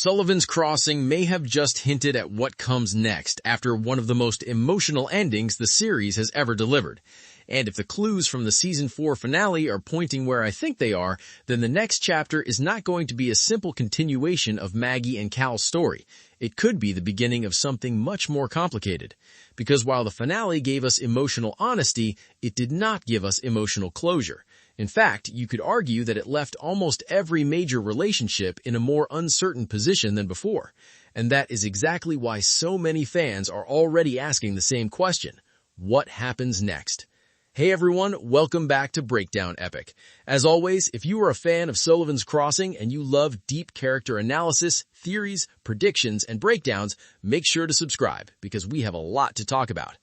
Sullivan's Crossing may have just hinted at what comes next after one of the most emotional endings the series has ever delivered. And if the clues from the Season 4 finale are pointing where I think they are, then the next chapter is not going to be a simple continuation of Maggie and Cal's story. It could be the beginning of something much more complicated. Because while the finale gave us emotional honesty, it did not give us emotional closure. In fact, you could argue that it left almost every major relationship in a more uncertain position than before. And that is exactly why so many fans are already asking the same question. What happens next? Hey everyone, welcome back to Breakdown Epic. As always, if you are a fan of Sullivan's Crossing and you love deep character analysis, theories, predictions, and breakdowns, make sure to subscribe because we have a lot to talk about.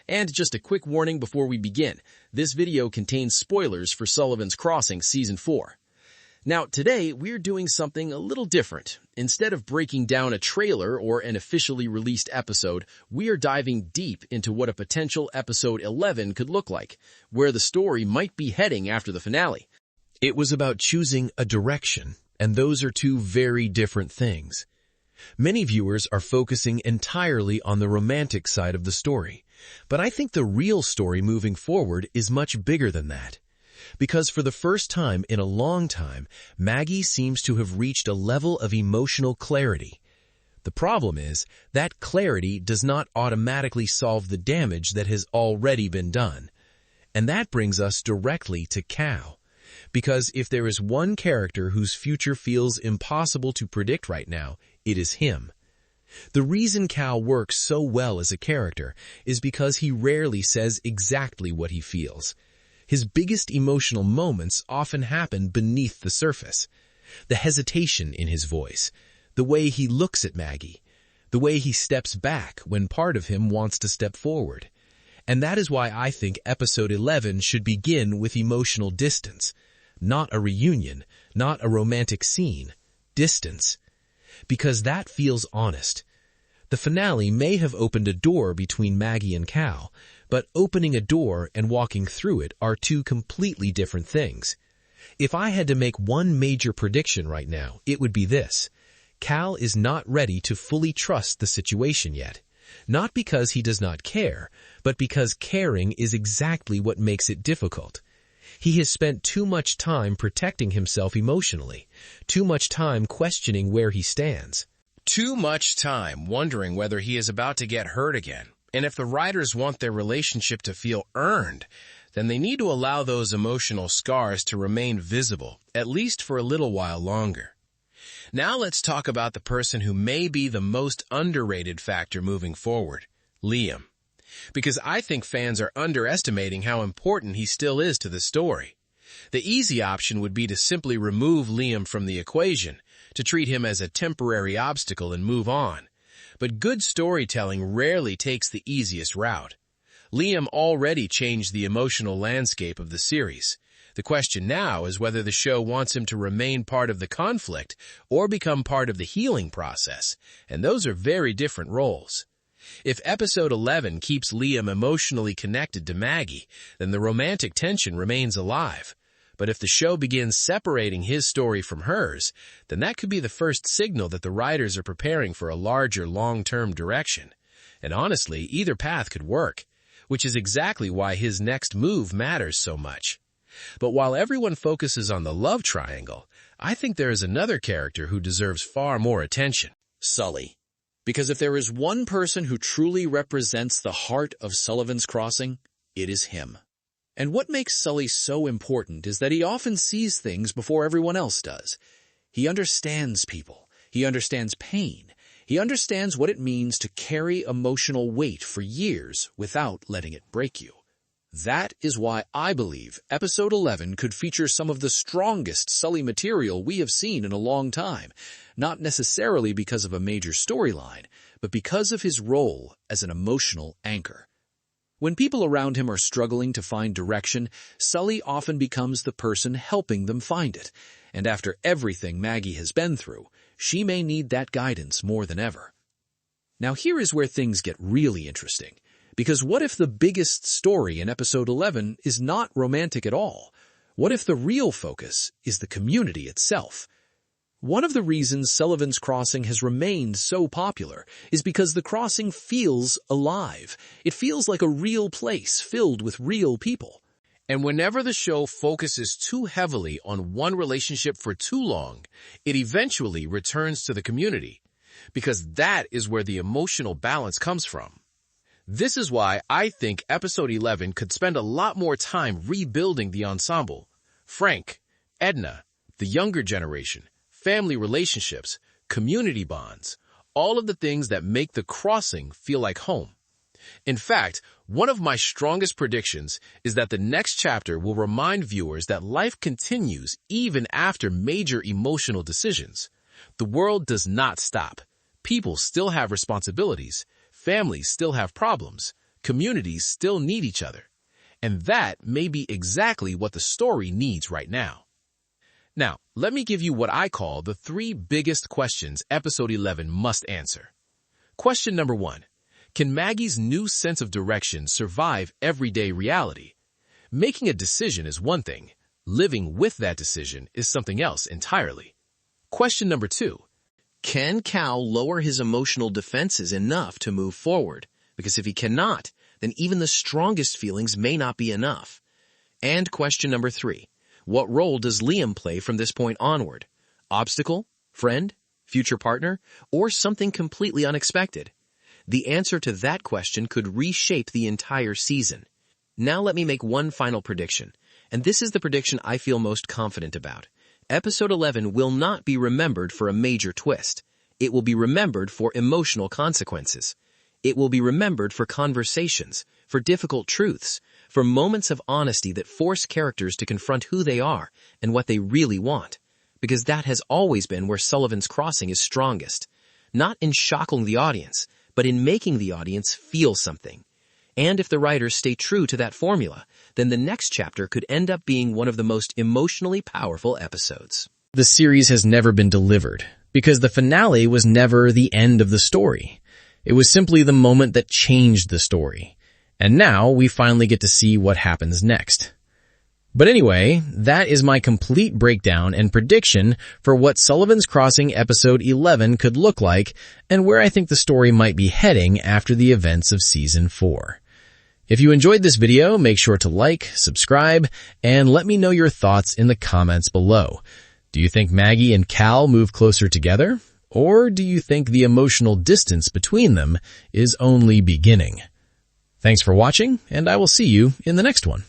And just a quick warning before we begin, this video contains spoilers for Sullivan's Crossing Season 4. Now, today, we're doing something a little different. Instead of breaking down a trailer or an officially released episode, we are diving deep into what a potential episode 11 could look like, where the story might be heading after the finale. It was about choosing a direction, and those are two very different things. Many viewers are focusing entirely on the romantic side of the story, but I think the real story moving forward is much bigger than that. Because for the first time in a long time, Maggie seems to have reached a level of emotional clarity. The problem is, that clarity does not automatically solve the damage that has already been done. And that brings us directly to Cal. Because if there is one character whose future feels impossible to predict right now, it is him. The reason Cal works so well as a character is because he rarely says exactly what he feels. His biggest emotional moments often happen beneath the surface. The hesitation in his voice, the way he looks at Maggie, the way he steps back when part of him wants to step forward. And that is why I think episode 11 should begin with emotional distance. Not a reunion, not a romantic scene. Distance. Because that feels honest. The finale may have opened a door between Maggie and Cal, but opening a door and walking through it are two completely different things. If I had to make one major prediction right now, it would be this. Cal is not ready to fully trust the situation yet. Not because he does not care, but because caring is exactly what makes it difficult. He has spent too much time protecting himself emotionally, too much time questioning where he stands. Too much time wondering whether he is about to get hurt again. And if the writers want their relationship to feel earned, then they need to allow those emotional scars to remain visible, at least for a little while longer. Now let's talk about the person who may be the most underrated factor moving forward, Liam. Because I think fans are underestimating how important he still is to the story. The easy option would be to simply remove Liam from the equation, to treat him as a temporary obstacle and move on. But good storytelling rarely takes the easiest route. Liam already changed the emotional landscape of the series. The question now is whether the show wants him to remain part of the conflict or become part of the healing process, and those are very different roles. If episode 11 keeps Liam emotionally connected to Maggie, then the romantic tension remains alive. But if the show begins separating his story from hers, then that could be the first signal that the writers are preparing for a larger long-term direction. And honestly, either path could work, which is exactly why his next move matters so much. But while everyone focuses on the love triangle, I think there is another character who deserves far more attention. Sully. Because if there is one person who truly represents the heart of Sullivan's Crossing, it is him. And what makes Sully so important is that he often sees things before everyone else does. He understands people. He understands pain. He understands what it means to carry emotional weight for years without letting it break you. That is why I believe episode 11 could feature some of the strongest Sully material we have seen in a long time, not necessarily because of a major storyline, but because of his role as an emotional anchor. When people around him are struggling to find direction, Sully often becomes the person helping them find it. And after everything Maggie has been through, she may need that guidance more than ever. Now here is where things get really interesting. Because what if the biggest story in episode 11 is not romantic at all? What if the real focus is the community itself? One of the reasons Sullivan's Crossing has remained so popular is because the crossing feels alive. It feels like a real place filled with real people. And whenever the show focuses too heavily on one relationship for too long, it eventually returns to the community, because that is where the emotional balance comes from. This is why I think episode 11 could spend a lot more time rebuilding the ensemble. Frank, Edna, the younger generation, family relationships, community bonds, all of the things that make the crossing feel like home. In fact, one of my strongest predictions is that the next chapter will remind viewers that life continues even after major emotional decisions. The world does not stop. People still have responsibilities, families still have problems, communities still need each other. And that may be exactly what the story needs right now. Now, let me give you what I call the 3 biggest questions episode 11 must answer. Question number 1. Can Maggie's new sense of direction survive everyday reality? Making a decision is one thing. Living with that decision is something else entirely. Question number 2. Can Cal lower his emotional defenses enough to move forward? Because if he cannot, then even the strongest feelings may not be enough. And question number 3. What role does Liam play from this point onward? Obstacle? Friend? Future partner? Or something completely unexpected? The answer to that question could reshape the entire season. Now let me make one final prediction, and this is the prediction I feel most confident about. Episode 11 will not be remembered for a major twist. It will be remembered for emotional consequences. It will be remembered for conversations, for difficult truths, for moments of honesty that force characters to confront who they are and what they really want. Because that has always been where Sullivan's Crossing is strongest. Not in shocking the audience, but in making the audience feel something. And if the writers stay true to that formula, then the next chapter could end up being one of the most emotionally powerful episodes. The series has never been delivered, because the finale was never the end of the story. It was simply the moment that changed the story. And now we finally get to see what happens next. But anyway, that is my complete breakdown and prediction for what Sullivan's Crossing episode 11 could look like and where I think the story might be heading after the events of season 4. If you enjoyed this video, make sure to like, subscribe, and let me know your thoughts in the comments below. Do you think Maggie and Cal move closer together? Or do you think the emotional distance between them is only beginning? Thanks for watching, and I will see you in the next one.